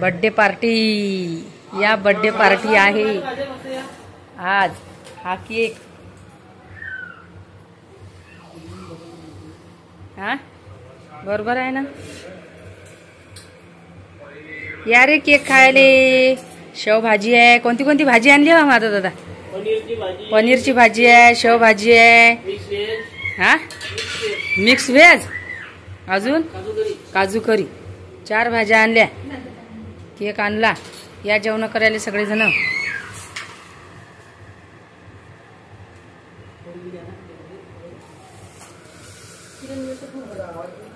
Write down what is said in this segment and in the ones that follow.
Birthday party या birthday party आहे आज। हा केक हा बरोबर आहे ना। या रे केक खायले। शेव भाजी आहे। कोणती कोणती भाजी आणली हो माझा दादा? पनीरची भाजी आहे, शेव भाजी आहे, हा मिक्स व्हेज, अजून काजू करी, 4 भाज्या आणल्या, केक आणला। या जेवण करायला सगळेजण।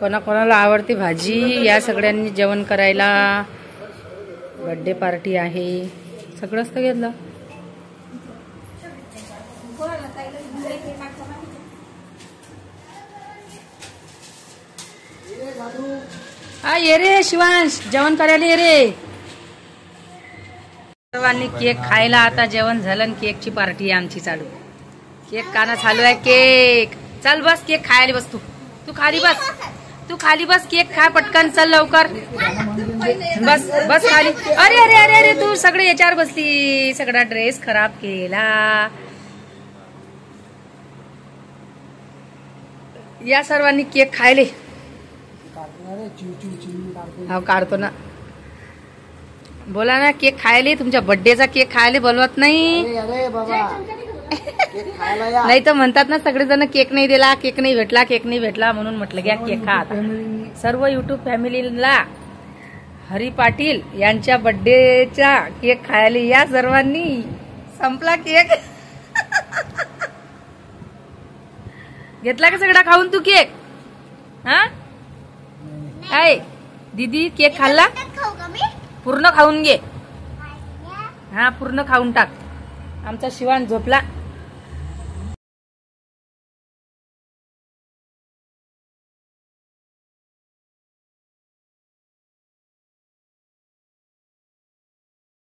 कोणाकोणाला आवडते भाजी या सगळ्यांनी जेवण करायला। बर्थडे पार्टी आहे। सगळंच तर घेतलं। हा ये रे शिवांश, जेवण करायला ये रे। सर्वांनी केक खायला आता जेवण झालं। केकची पार्टी आहे आमची चालू। केक काना चालू आहे। केक चल बस, केक खायला बस। तू खाली बस, तू खाली बस, केक खा पटकन, चल लवकर बस बस खाली। अरे अरे अरे अरे तू सगळे याच्यावर बसली, सगळा ड्रेस खराब केला। या सर्वांनी केक खायले। हा काढतो ना। बोला ना, केक खायले। तुमच्या बर्थडेचा केक खायले बोलवत नाही। अरे बाबा नाही तर म्हणतात ना सगळेजण, केक नाही दिला, केक नाही भेटला, केक नाही भेटला, म्हणून म्हटलं घ्या केक खा आता। सर्व युट्यूब फॅमिलीला हरी पाटील यांच्या बर्थडेचा केक खायला या सर्वांनी। संपला केक। घेतला का सगळा खाऊन तू केक? हा ऐ दीदी, केक खाल्ला? पूर्ण खाऊन घे। हा पूर्ण खाऊन टाक। आमचा शिवान झोपला।